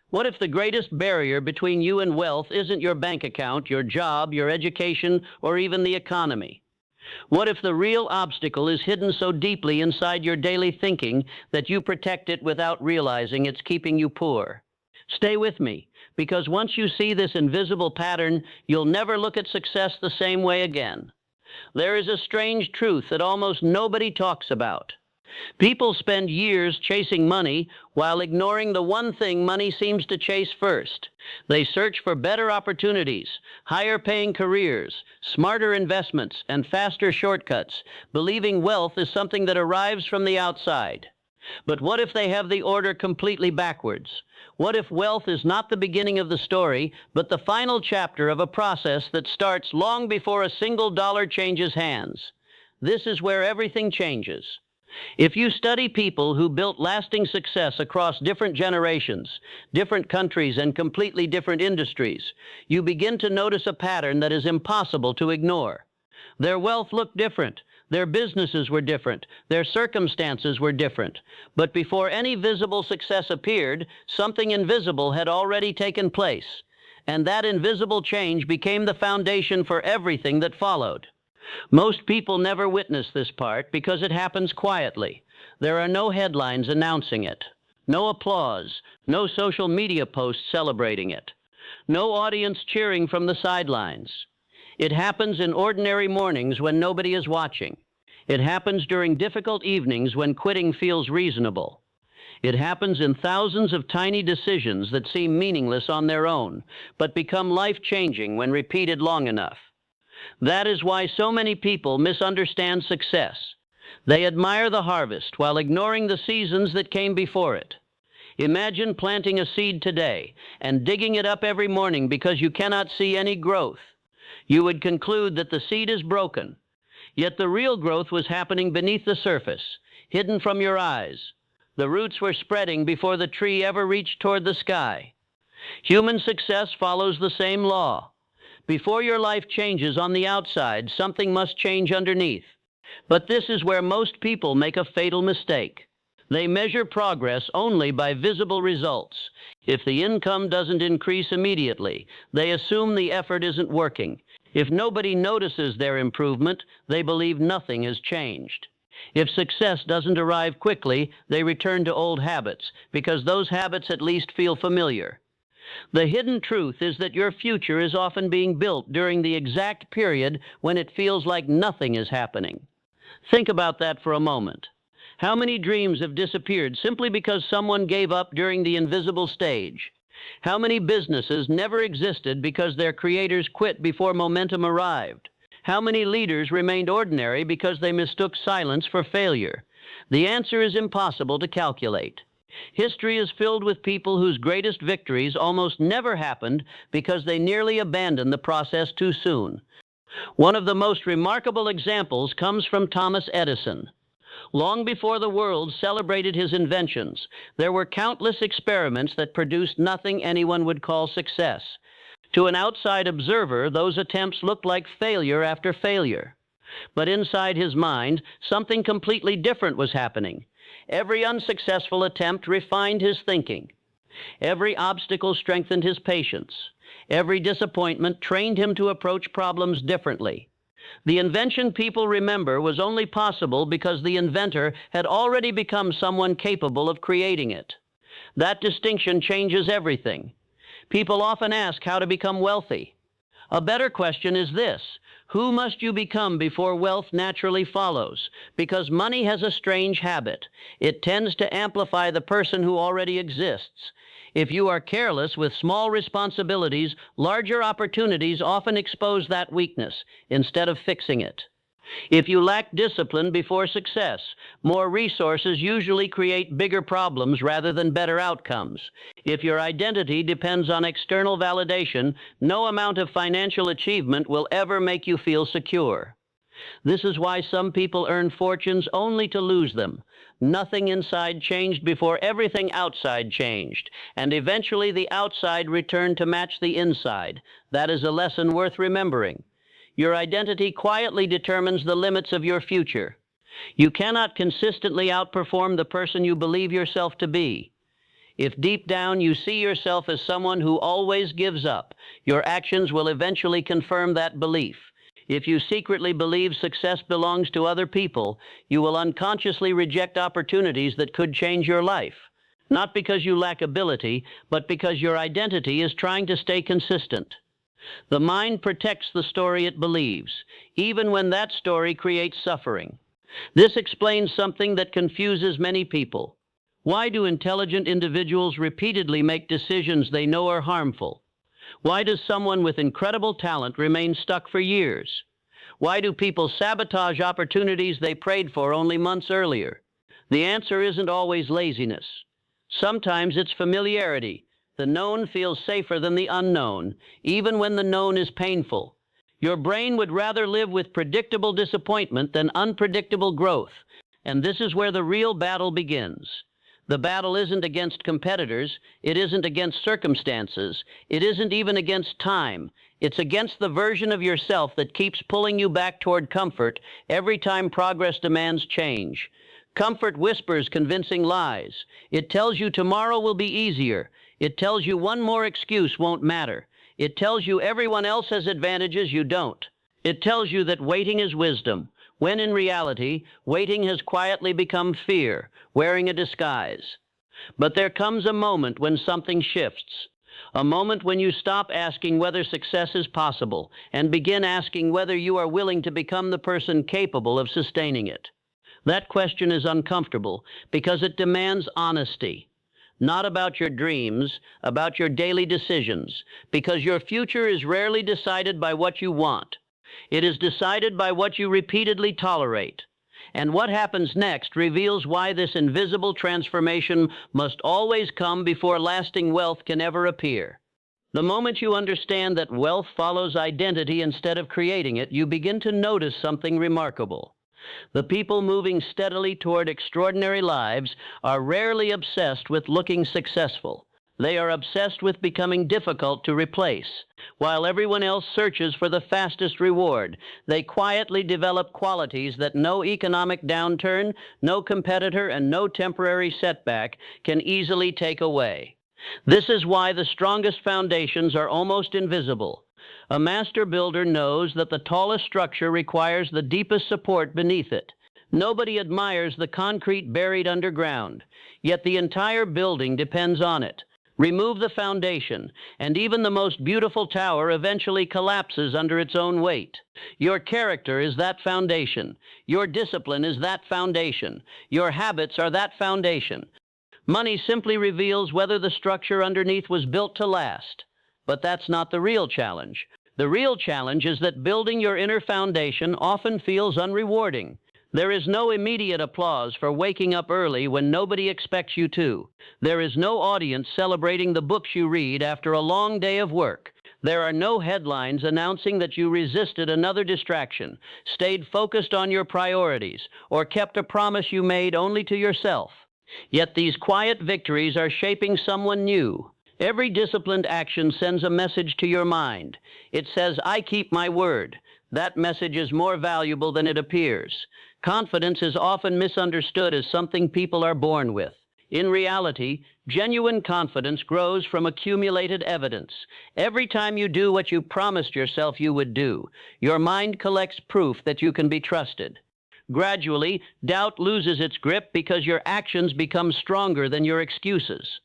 What if the greatest barrier between you and wealth isn't your bank account, your job, your education, or even the economy? What if the real obstacle is hidden so deeply inside your daily thinking that you protect it without realizing it's keeping you poor? Stay with me, because once you see this invisible pattern, you'll never look at success the same way again. There is a strange truth that almost nobody talks about. People spend years chasing money while ignoring the one thing money seems to chase first. They search for better opportunities, higher paying careers, smarter investments, and faster shortcuts, believing wealth is something that arrives from the outside. But what if they have the order completely backwards? What if wealth is not the beginning of the story, but the final chapter of a process that starts long before a single dollar changes hands? This is where everything changes. If you study people who built lasting success across different generations, different countries, and completely different industries, you begin to notice a pattern that is impossible to ignore. Their wealth looked different, their businesses were different, their circumstances were different, but before any visible success appeared, something invisible had already taken place, and that invisible change became the foundation for everything that followed. Most people never witness this part because it happens quietly. There are no headlines announcing it, no applause, no social media posts celebrating it, no audience cheering from the sidelines. It happens in ordinary mornings when nobody is watching. It happens during difficult evenings when quitting feels reasonable. It happens in thousands of tiny decisions that seem meaningless on their own, but become life-changing when repeated long enough. That is why so many people misunderstand success. They admire the harvest while ignoring the seasons that came before it. Imagine planting a seed today and digging it up every morning because you cannot see any growth. You would conclude that the seed is broken. Yet the real growth was happening beneath the surface, hidden from your eyes. The roots were spreading before the tree ever reached toward the sky. Human success follows the same law. Before your life changes on the outside, something must change underneath. But this is where most people make a fatal mistake. They measure progress only by visible results. If the income doesn't increase immediately, they assume the effort isn't working. If nobody notices their improvement, they believe nothing has changed. If success doesn't arrive quickly, they return to old habits, because those habits at least feel familiar. The hidden truth is that your future is often being built during the exact period when it feels like nothing is happening. Think about that for a moment. How many dreams have disappeared simply because someone gave up during the invisible stage? How many businesses never existed because their creators quit before momentum arrived? How many leaders remained ordinary because they mistook silence for failure? The answer is impossible to calculate. History is filled with people whose greatest victories almost never happened because they nearly abandoned the process too soon. One of the most remarkable examples comes from Thomas Edison. Long before the world celebrated his inventions, there were countless experiments that produced nothing anyone would call success. To an outside observer, those attempts looked like failure after failure. But inside his mind, something completely different was happening. Every unsuccessful attempt refined his thinking. Every obstacle strengthened his patience. Every disappointment trained him to approach problems differently. The invention people remember was only possible because the inventor had already become someone capable of creating it. That distinction changes everything. People often ask how to become wealthy. A better question is this: who must you become before wealth naturally follows? Because money has a strange habit. It tends to amplify the person who already exists. If you are careless with small responsibilities, larger opportunities often expose that weakness instead of fixing it. If you lack discipline before success, more resources usually create bigger problems rather than better outcomes. If your identity depends on external validation, no amount of financial achievement will ever make you feel secure. This is why some people earn fortunes only to lose them. Nothing inside changed before everything outside changed, and eventually the outside returned to match the inside. That is a lesson worth remembering. Your identity quietly determines the limits of your future. You cannot consistently outperform the person you believe yourself to be. If deep down you see yourself as someone who always gives up, your actions will eventually confirm that belief. If you secretly believe success belongs to other people, you will unconsciously reject opportunities that could change your life. Not because you lack ability, but because your identity is trying to stay consistent. The mind protects the story it believes, even when that story creates suffering. This explains something that confuses many people. Why do intelligent individuals repeatedly make decisions they know are harmful? Why does someone with incredible talent remain stuck for years? Why do people sabotage opportunities they prayed for only months earlier? The answer isn't always laziness. Sometimes it's familiarity. The known feels safer than the unknown, even when the known is painful. Your brain would rather live with predictable disappointment than unpredictable growth, and this is where the real battle begins. The battle isn't against competitors, it isn't against circumstances, it isn't even against time. It's against the version of yourself that keeps pulling you back toward comfort every time progress demands change. Comfort whispers convincing lies. It tells you tomorrow will be easier. It tells you one more excuse won't matter. It tells you everyone else has advantages you don't. It tells you that waiting is wisdom, when in reality, waiting has quietly become fear, wearing a disguise. But there comes a moment when something shifts. A moment when you stop asking whether success is possible and begin asking whether you are willing to become the person capable of sustaining it. That question is uncomfortable because it demands honesty. Not about your dreams, about your daily decisions, because your future is rarely decided by what you want. It is decided by what you repeatedly tolerate. And what happens next reveals why this invisible transformation must always come before lasting wealth can ever appear. The moment you understand that wealth follows identity instead of creating it, you begin to notice something remarkable. The people moving steadily toward extraordinary lives are rarely obsessed with looking successful. They are obsessed with becoming difficult to replace. While everyone else searches for the fastest reward, they quietly develop qualities that no economic downturn, no competitor, and no temporary setback can easily take away. This is why the strongest foundations are almost invisible. A master builder knows that the tallest structure requires the deepest support beneath it. Nobody admires the concrete buried underground, yet the entire building depends on it. Remove the foundation, and even the most beautiful tower eventually collapses under its own weight. Your character is that foundation. Your discipline is that foundation. Your habits are that foundation. Money simply reveals whether the structure underneath was built to last. But that's not the real challenge. The real challenge is that building your inner foundation often feels unrewarding. There is no immediate applause for waking up early when nobody expects you to. There is no audience celebrating the books you read after a long day of work. There are no headlines announcing that you resisted another distraction, stayed focused on your priorities, or kept a promise you made only to yourself. Yet these quiet victories are shaping someone new. Every disciplined action sends a message to your mind. It says, "I keep my word." That message is more valuable than it appears. Confidence is often misunderstood as something people are born with. In reality, genuine confidence grows from accumulated evidence. Every time you do what you promised yourself you would do, your mind collects proof that you can be trusted. Gradually, doubt loses its grip because your actions become stronger than your excuses.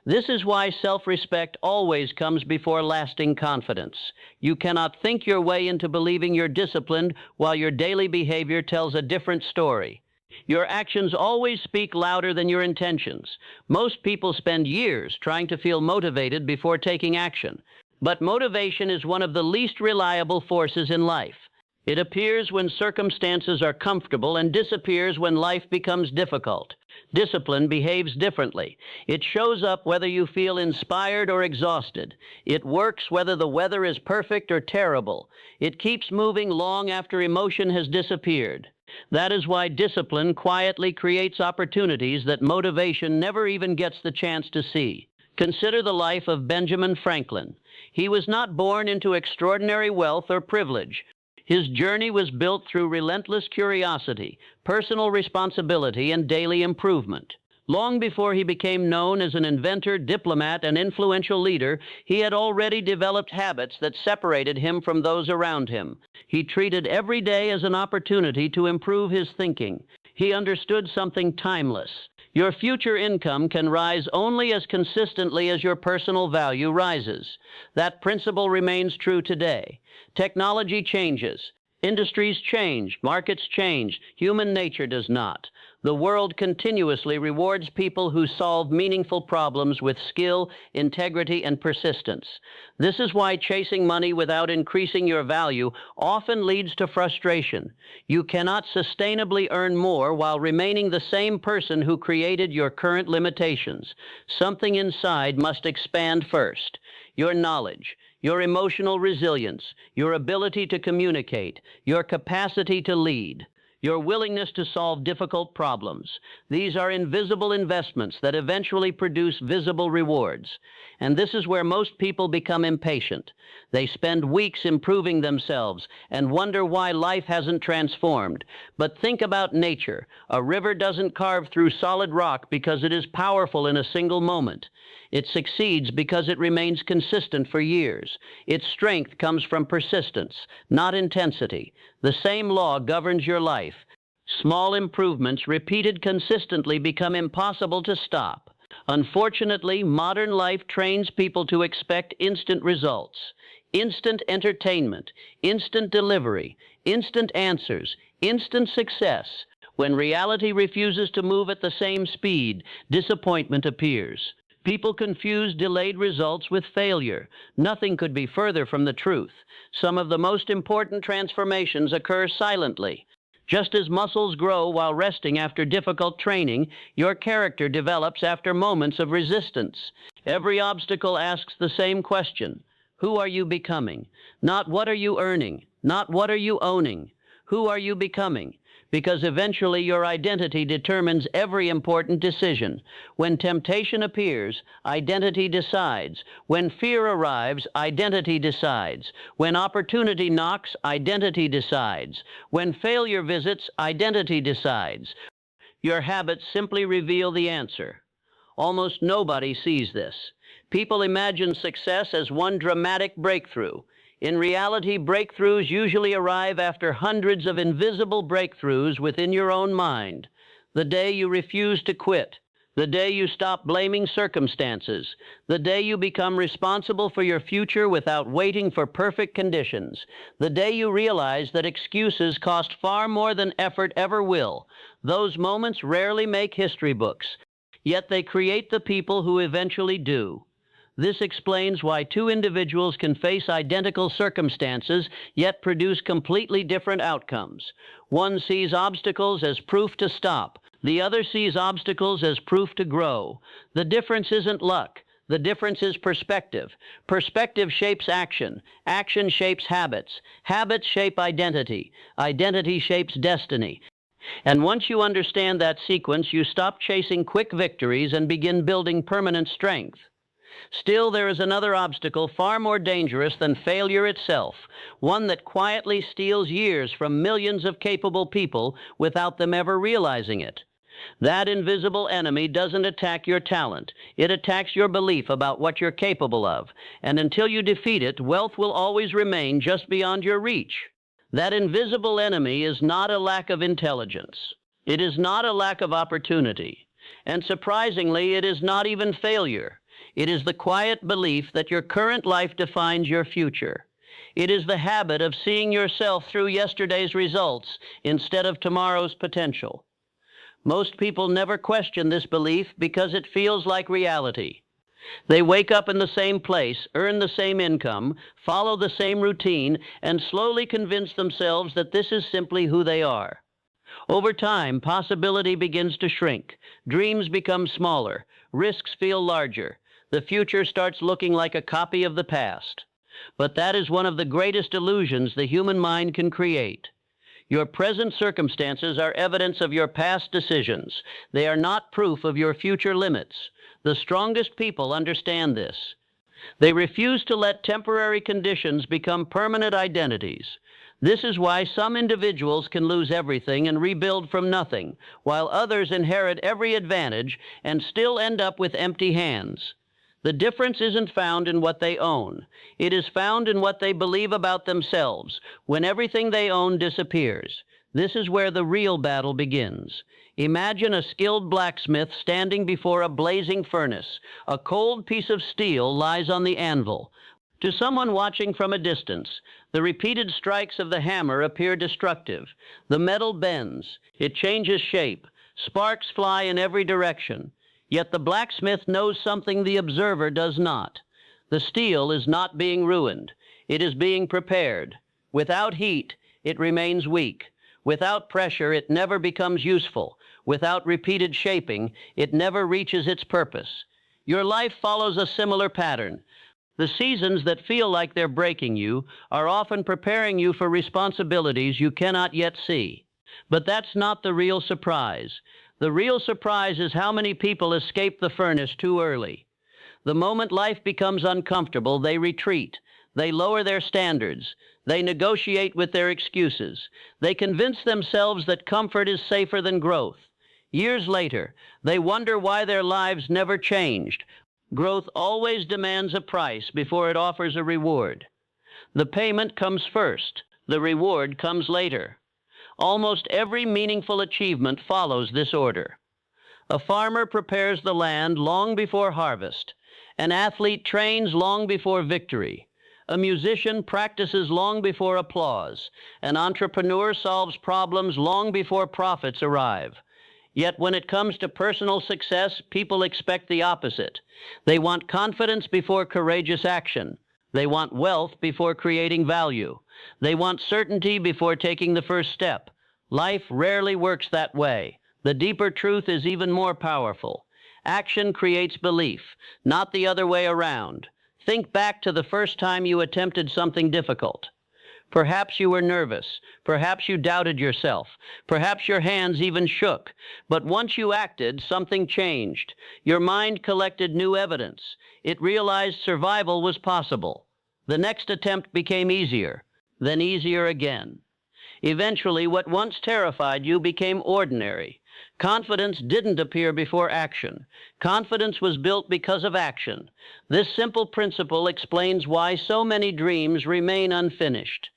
This is why self-respect always comes before lasting confidence. You cannot think your way into believing you're disciplined while your daily behavior tells a different story. Your actions always speak louder than your intentions. Most people spend years trying to feel motivated before taking action. But motivation is one of the least reliable forces in life. It appears when circumstances are comfortable and disappears when life becomes difficult. Discipline behaves differently. It shows up whether you feel inspired or exhausted. It works whether the weather is perfect or terrible. It keeps moving long after emotion has disappeared. That is why discipline quietly creates opportunities that motivation never even gets the chance to see. Consider the life of Benjamin Franklin. He was not born into extraordinary wealth or privilege. His journey was built through relentless curiosity, personal responsibility, and daily improvement. Long before he became known as an inventor, diplomat, and influential leader, he had already developed habits that separated him from those around him. He treated every day as an opportunity to improve his thinking. He understood something timeless. Your future income can rise only as consistently as your personal value rises. That principle remains true today. Technology changes. Industries change. Markets change. Human nature does not. The world continuously rewards people who solve meaningful problems with skill, integrity, and persistence. This is why chasing money without increasing your value often leads to frustration. You cannot sustainably earn more while remaining the same person who created your current limitations. Something inside must expand first. Your knowledge, your emotional resilience, your ability to communicate, your capacity to lead, your willingness to solve difficult problems. These are invisible investments that eventually produce visible rewards. And this is where most people become impatient. They spend weeks improving themselves and wonder why life hasn't transformed. But think about nature. A river doesn't carve through solid rock because it is powerful in a single moment. It succeeds because it remains consistent for years. Its strength comes from persistence, not intensity. The same law governs your life. Small improvements repeated consistently become impossible to stop. Unfortunately, modern life trains people to expect instant results, instant entertainment, instant delivery, instant answers, instant success. When reality refuses to move at the same speed, disappointment appears. People confuse delayed results with failure. Nothing could be further from the truth. Some of the most important transformations occur silently. Just as muscles grow while resting after difficult training, your character develops after moments of resistance. Every obstacle asks the same question: who are you becoming? Not what are you earning? Not what are you owning? Who are you becoming? Because eventually your identity determines every important decision. When temptation appears, identity decides. When fear arrives, identity decides. When opportunity knocks, identity decides. When failure visits, identity decides. Your habits simply reveal the answer. Almost nobody sees this. People imagine success as one dramatic breakthrough. In reality, breakthroughs usually arrive after hundreds of invisible breakthroughs within your own mind. The day you refuse to quit, the day you stop blaming circumstances, the day you become responsible for your future without waiting for perfect conditions, the day you realize that excuses cost far more than effort ever will. Those moments rarely make history books, yet they create the people who eventually do. This explains why two individuals can face identical circumstances yet produce completely different outcomes. One sees obstacles as proof to stop. The other sees obstacles as proof to grow. The difference isn't luck. The difference is perspective. Perspective shapes action. Action shapes habits. Habits shape identity. Identity shapes destiny. And once you understand that sequence, you stop chasing quick victories and begin building permanent strength. Still, there is another obstacle far more dangerous than failure itself, one that quietly steals years from millions of capable people without them ever realizing it. That invisible enemy doesn't attack your talent. It attacks your belief about what you're capable of. And until you defeat it, wealth will always remain just beyond your reach. That invisible enemy is not a lack of intelligence. It is not a lack of opportunity. And surprisingly, it is not even failure. It is the quiet belief that your current life defines your future. It is the habit of seeing yourself through yesterday's results instead of tomorrow's potential. Most people never question this belief because it feels like reality. They wake up in the same place, earn the same income, follow the same routine, and slowly convince themselves that this is simply who they are. Over time, possibility begins to shrink. Dreams become smaller. Risks feel larger. The future starts looking like a copy of the past. But that is one of the greatest illusions the human mind can create. Your present circumstances are evidence of your past decisions. They are not proof of your future limits. The strongest people understand this. They refuse to let temporary conditions become permanent identities. This is why some individuals can lose everything and rebuild from nothing, while others inherit every advantage and still end up with empty hands. The difference isn't found in what they own. It is found in what they believe about themselves when everything they own disappears. This is where the real battle begins. Imagine a skilled blacksmith standing before a blazing furnace. A cold piece of steel lies on the anvil. To someone watching from a distance, the repeated strikes of the hammer appear destructive. The metal bends. It changes shape. Sparks fly in every direction. Yet the blacksmith knows something the observer does not. The steel is not being ruined. It is being prepared. Without heat, it remains weak. Without pressure, it never becomes useful. Without repeated shaping, it never reaches its purpose. Your life follows a similar pattern. The seasons that feel like they're breaking you are often preparing you for responsibilities you cannot yet see. But that's not the real surprise. The real surprise is how many people escape the furnace too early. The moment life becomes uncomfortable, they retreat. They lower their standards. They negotiate with their excuses. They convince themselves that comfort is safer than growth. Years later, they wonder why their lives never changed. Growth always demands a price before it offers a reward. The payment comes first. The reward comes later. Almost every meaningful achievement follows this order. A farmer prepares the land long before harvest. An athlete trains long before victory. A musician practices long before applause. An entrepreneur solves problems long before profits arrive. Yet when it comes to personal success, people expect the opposite. They want confidence before courageous action. They want wealth before creating value. They want certainty before taking the first step. Life rarely works that way. The deeper truth is even more powerful. Action creates belief, not the other way around. Think back to the first time you attempted something difficult. Perhaps you were nervous. Perhaps you doubted yourself. Perhaps your hands even shook. But once you acted, something changed. Your mind collected new evidence. It realized survival was possible. The next attempt became easier, then easier again. Eventually, what once terrified you became ordinary. Confidence didn't appear before action. Confidence was built because of action. This simple principle explains why so many dreams remain unfinished.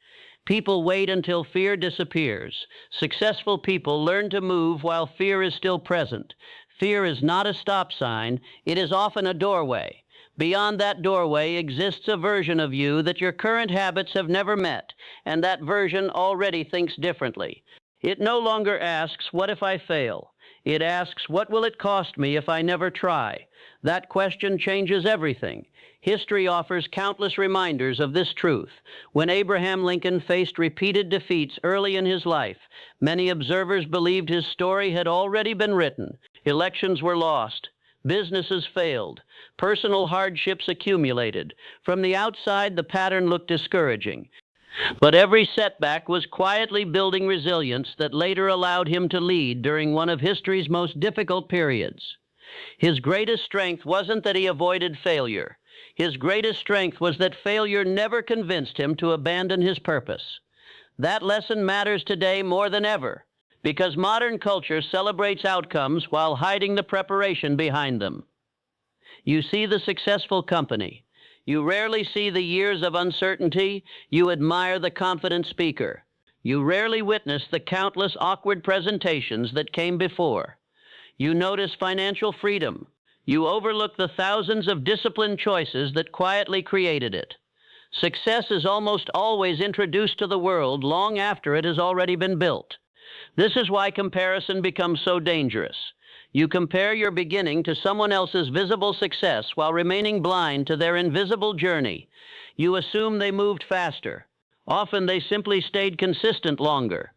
People wait until fear disappears. Successful people learn to move while fear is still present. Fear is not a stop sign. It is often a doorway. Beyond that doorway exists a version of you that your current habits have never met, and that version already thinks differently. It no longer asks, "What if I fail?" It asks, "What will it cost me if I never try?" That question changes everything. History offers countless reminders of this truth. When Abraham Lincoln faced repeated defeats early in his life, many observers believed his story had already been written. Elections were lost. Businesses failed. Personal hardships accumulated. From the outside, the pattern looked discouraging. But every setback was quietly building resilience that later allowed him to lead during one of history's most difficult periods. His greatest strength wasn't that he avoided failure. His greatest strength was that failure never convinced him to abandon his purpose. That lesson matters today more than ever, because modern culture celebrates outcomes while hiding the preparation behind them. You see the successful company. You rarely see the years of uncertainty. You admire the confident speaker. You rarely witness the countless awkward presentations that came before. You notice financial freedom. You overlook the thousands of disciplined choices that quietly created it. Success is almost always introduced to the world long after it has already been built. This is why comparison becomes so dangerous. You compare your beginning to someone else's visible success while remaining blind to their invisible journey. You assume they moved faster. Often they simply stayed consistent longer.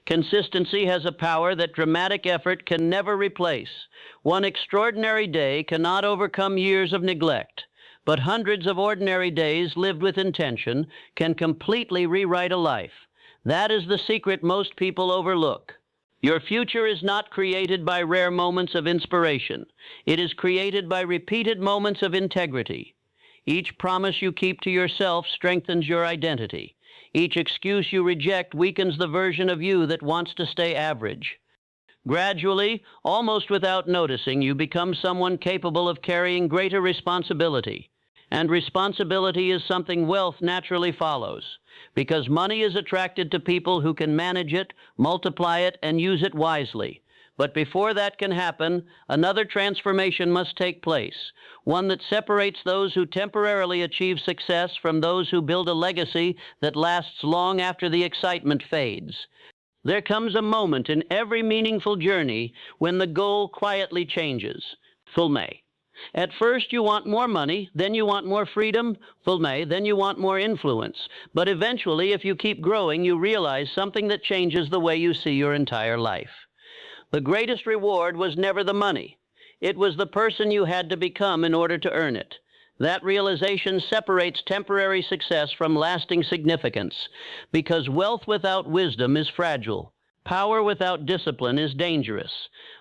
Consistency has a power that dramatic effort can never replace. One extraordinary day cannot overcome years of neglect, but hundreds of ordinary days lived with intention can completely rewrite a life. That is the secret most people overlook. Your future is not created by rare moments of inspiration. It is created by repeated moments of integrity. Each promise you keep to yourself strengthens your identity. Each excuse you reject weakens the version of you that wants to stay average. Gradually, almost without noticing, you become someone capable of carrying greater responsibility. And responsibility is something wealth naturally follows, because money is attracted to people who can manage it, multiply it, and use it wisely. But before that can happen, another transformation must take place, one that separates those who temporarily achieve success from those who build a legacy that lasts long after the excitement fades. There comes a moment in every meaningful journey when the goal quietly changes. Fulme. At first you want more money, then you want more freedom, Fulme, then you want more influence. But eventually, if you keep growing, you realize something that changes the way you see your entire life. The greatest reward was never the money. It was the person you had to become in order to earn it. That realization separates temporary success from lasting significance, because wealth without wisdom is fragile. Power without discipline is dangerous.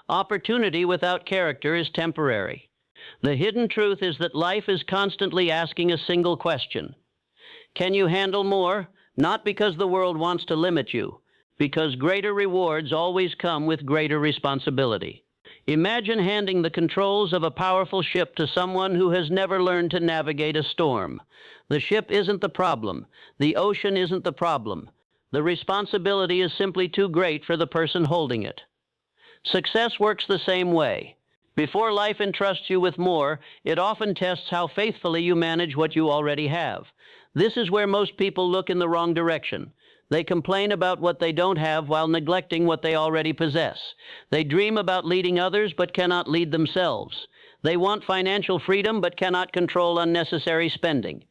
Opportunity without character is temporary. The hidden truth is that life is constantly asking a single question. Can you handle more? Not because the world wants to limit you, because greater rewards always come with greater responsibility. Imagine handing the controls of a powerful ship to someone who has never learned to navigate a storm. The ship isn't the problem. The ocean isn't the problem. The responsibility is simply too great for the person holding it. Success works the same way. Before life entrusts you with more, it often tests how faithfully you manage what you already have. This is where most people look in the wrong direction. They complain about what they don't have while neglecting what they already possess. They dream about leading others but cannot lead themselves. They want financial freedom but cannot control unnecessary spending.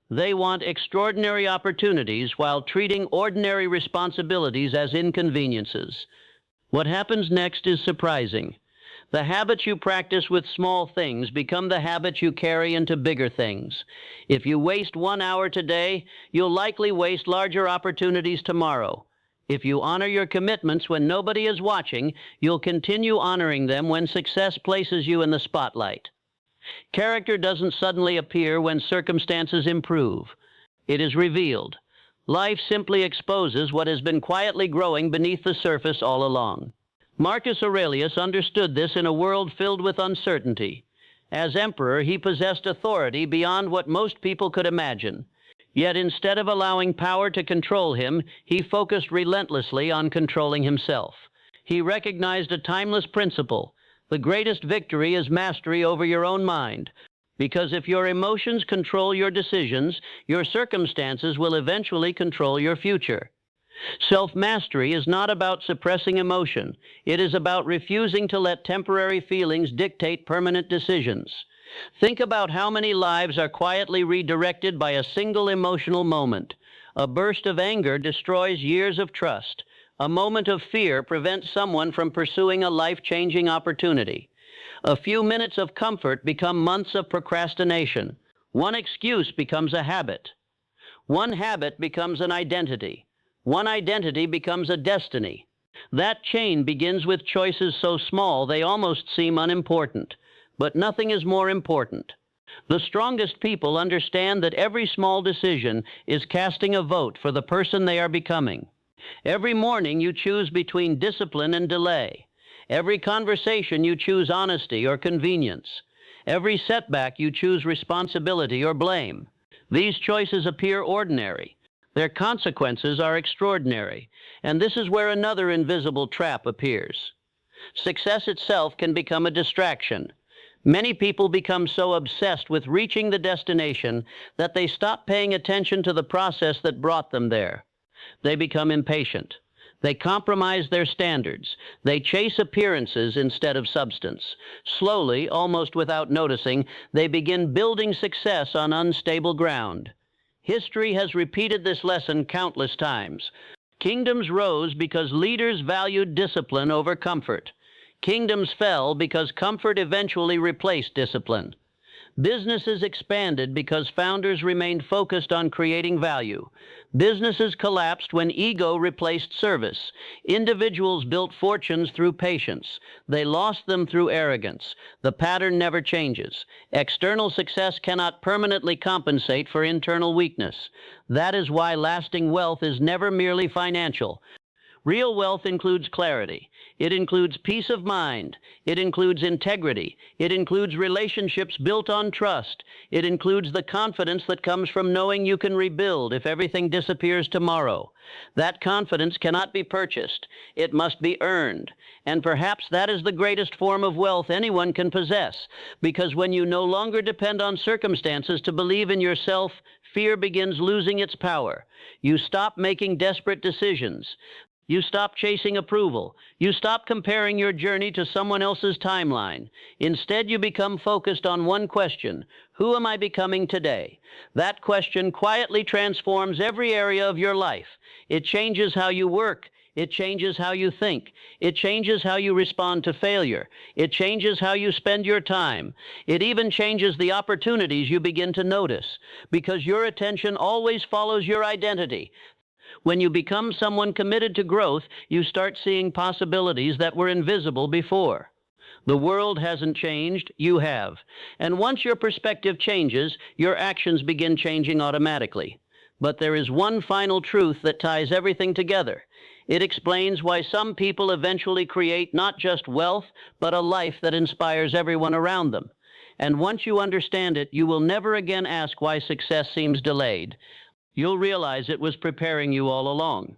They want extraordinary opportunities while treating ordinary responsibilities as inconveniences. What happens next is surprising. The habits you practice with small things become the habits you carry into bigger things. If you waste 1 hour today, you'll likely waste larger opportunities tomorrow. If you honor your commitments when nobody is watching, you'll continue honoring them when success places you in the spotlight. Character doesn't suddenly appear when circumstances improve. It is revealed. Life simply exposes what has been quietly growing beneath the surface all along. Marcus Aurelius understood this in a world filled with uncertainty. As emperor, he possessed authority beyond what most people could imagine. Yet instead of allowing power to control him, he focused relentlessly on controlling himself. He recognized a timeless principle. The greatest victory is mastery over your own mind. Because if your emotions control your decisions, your circumstances will eventually control your future. Self-mastery is not about suppressing emotion. It is about refusing to let temporary feelings dictate permanent decisions. Think about how many lives are quietly redirected by a single emotional moment. A burst of anger destroys years of trust. A moment of fear prevents someone from pursuing a life-changing opportunity. A few minutes of comfort become months of procrastination. One excuse becomes a habit. One habit becomes an identity. One identity becomes a destiny. That chain begins with choices so small they almost seem unimportant. But nothing is more important. The strongest people understand that every small decision is casting a vote for the person they are becoming. Every morning you choose between discipline and delay. Every conversation you choose honesty or convenience. Every setback you choose responsibility or blame. These choices appear ordinary. Their consequences are extraordinary, and this is where another invisible trap appears. Success itself can become a distraction. Many people become so obsessed with reaching the destination that they stop paying attention to the process that brought them there. They become impatient. They compromise their standards. They chase appearances instead of substance. Slowly, almost without noticing, they begin building success on unstable ground. History has repeated this lesson countless times. Kingdoms rose because leaders valued discipline over comfort. Kingdoms fell because comfort eventually replaced discipline. Businesses expanded because founders remained focused on creating value. Businesses collapsed when ego replaced service. Individuals built fortunes through patience. They lost them through arrogance. The pattern never changes. External success cannot permanently compensate for internal weakness. That is why lasting wealth is never merely financial. Real wealth includes clarity. It includes peace of mind. It includes integrity. It includes relationships built on trust. It includes the confidence that comes from knowing you can rebuild if everything disappears tomorrow. That confidence cannot be purchased. It must be earned. And perhaps that is the greatest form of wealth anyone can possess, because when you no longer depend on circumstances to believe in yourself, fear begins losing its power. You stop making desperate decisions. You stop chasing approval. You stop comparing your journey to someone else's timeline. Instead, you become focused on one question: who am I becoming today? That question quietly transforms every area of your life. It changes how you work. It changes how you think. It changes how you respond to failure. It changes how you spend your time. It even changes the opportunities you begin to notice, because your attention always follows your identity. When you become someone committed to growth, you start seeing possibilities that were invisible before. The world hasn't changed, you have. And once your perspective changes, your actions begin changing automatically. But there is one final truth that ties everything together. It explains why some people eventually create not just wealth, but a life that inspires everyone around them. And once you understand it, you will never again ask why success seems delayed. You'll realize it was preparing you all along.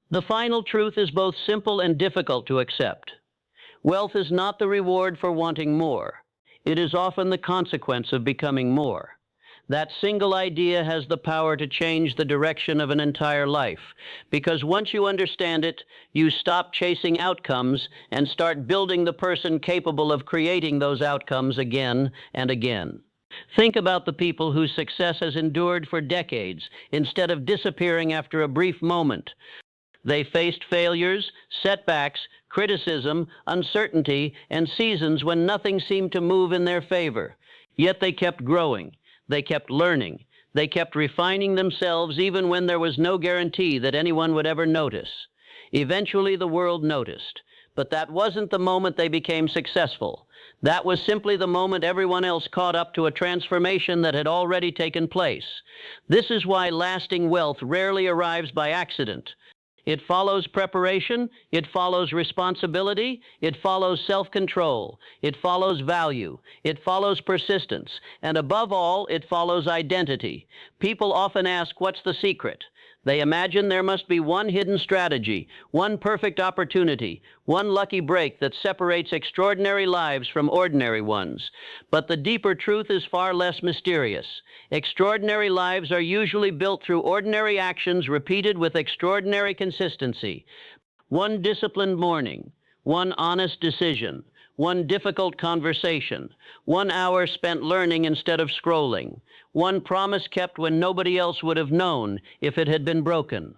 The final truth is both simple and difficult to accept. Wealth is not the reward for wanting more. It is often the consequence of becoming more. That single idea has the power to change the direction of an entire life, because once you understand it, you stop chasing outcomes and start building the person capable of creating those outcomes again and again. Think about the people whose success has endured for decades instead of disappearing after a brief moment. They faced failures, setbacks, criticism, uncertainty, and seasons when nothing seemed to move in their favor. Yet they kept growing. They kept learning. They kept refining themselves even when there was no guarantee that anyone would ever notice. Eventually, the world noticed. But that wasn't the moment they became successful. That was simply the moment everyone else caught up to a transformation that had already taken place. This is why lasting wealth rarely arrives by accident. It follows preparation, it follows responsibility, it follows self-control, it follows value, it follows persistence, and above all, it follows identity. People often ask, what's the secret? They imagine there must be one hidden strategy, one perfect opportunity, one lucky break that separates extraordinary lives from ordinary ones. But the deeper truth is far less mysterious. Extraordinary lives are usually built through ordinary actions repeated with extraordinary consistency. One disciplined morning, one honest decision, one difficult conversation, 1 hour spent learning instead of scrolling, one promise kept when nobody else would have known if it had been broken.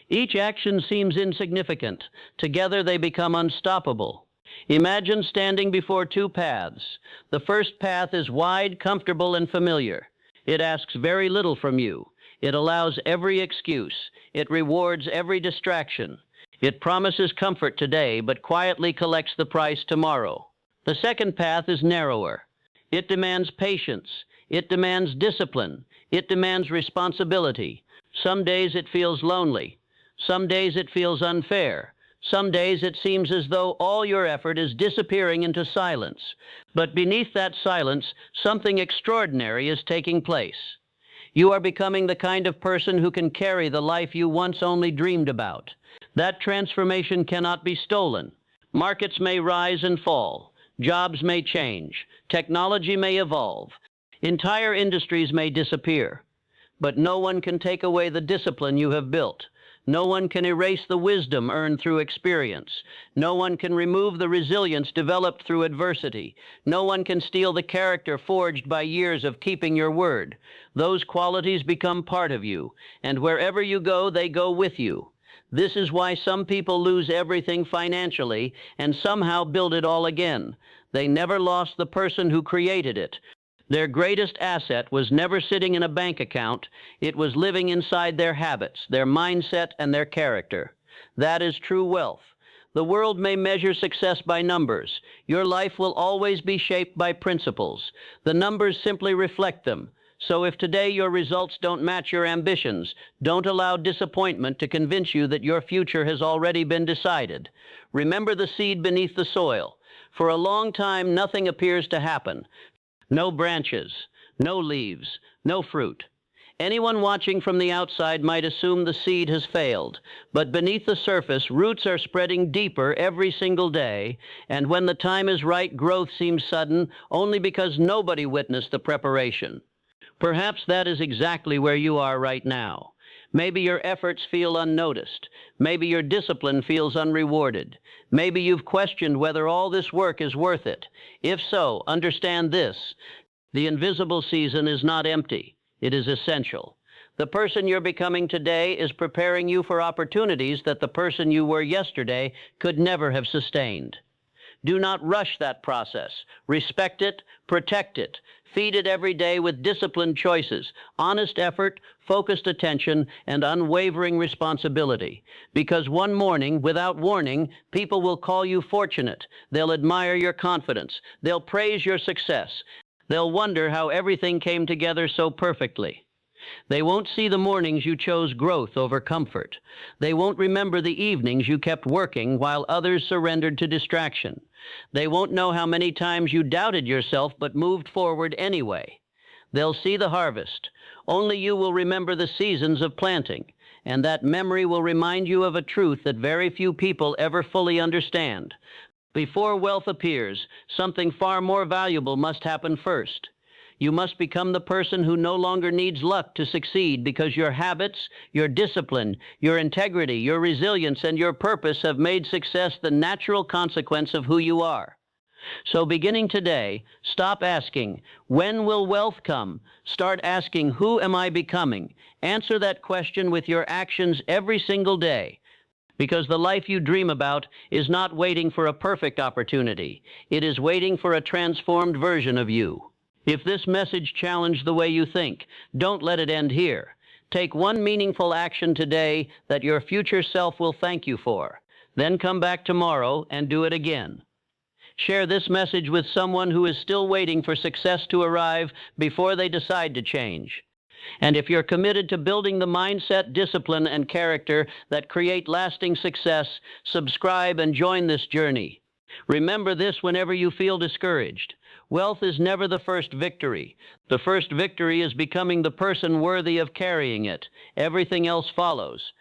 Each action seems insignificant. Together they become unstoppable. Imagine standing before two paths. The first path is wide, comfortable, and familiar. It asks very little from you. It allows every excuse. It rewards every distraction. It promises comfort today, but quietly collects the price tomorrow. The second path is narrower. It demands patience. It demands discipline. It demands responsibility. Some days it feels lonely. Some days it feels unfair. Some days it seems as though all your effort is disappearing into silence. But beneath that silence, something extraordinary is taking place. You are becoming the kind of person who can carry the life you once only dreamed about. That transformation cannot be stolen. Markets may rise and fall. Jobs may change. Technology may evolve. Entire industries may disappear. But no one can take away the discipline you have built. No one can erase the wisdom earned through experience. No one can remove the resilience developed through adversity. No one can steal the character forged by years of keeping your word. Those qualities become part of you, and wherever you go, they go with you. This is why some people lose everything financially and somehow build it all again. They never lost the person who created it. Their greatest asset was never sitting in a bank account, it was living inside their habits, their mindset, and their character. That is true wealth. The world may measure success by numbers. Your life will always be shaped by principles. The numbers simply reflect them. So if today your results don't match your ambitions, don't allow disappointment to convince you that your future has already been decided. Remember the seed beneath the soil. For a long time, nothing appears to happen. No branches, no leaves, no fruit. Anyone watching from the outside might assume the seed has failed, but beneath the surface, roots are spreading deeper every single day, and when the time is right, growth seems sudden only because nobody witnessed the preparation. Perhaps that is exactly where you are right now. Maybe your efforts feel unnoticed. Maybe your discipline feels unrewarded. Maybe you've questioned whether all this work is worth it. If so, understand this: the invisible season is not empty. It is essential. The person you're becoming today is preparing you for opportunities that the person you were yesterday could never have sustained. Do not rush that process. Respect it, protect it. Feed it every day with disciplined choices, honest effort, focused attention, and unwavering responsibility. Because one morning, without warning, people will call you fortunate. They'll admire your confidence. They'll praise your success. They'll wonder how everything came together so perfectly. They won't see the mornings you chose growth over comfort. They won't remember the evenings you kept working while others surrendered to distraction. They won't know how many times you doubted yourself but moved forward anyway. They'll see the harvest. Only you will remember the seasons of planting, and that memory will remind you of a truth that very few people ever fully understand. Before wealth appears, something far more valuable must happen first. You must become the person who no longer needs luck to succeed because your habits, your discipline, your integrity, your resilience, and your purpose have made success the natural consequence of who you are. So beginning today, stop asking, when will wealth come? Start asking, who am I becoming? Answer that question with your actions every single day. Because the life you dream about is not waiting for a perfect opportunity. It is waiting for a transformed version of you. If this message challenged the way you think, don't let it end here. Take one meaningful action today that your future self will thank you for. Then come back tomorrow and do it again. Share this message with someone who is still waiting for success to arrive before they decide to change. And if you're committed to building the mindset, discipline, and character that create lasting success, subscribe and join this journey. Remember this whenever you feel discouraged. Wealth is never the first victory. The first victory is becoming the person worthy of carrying it. Everything else follows.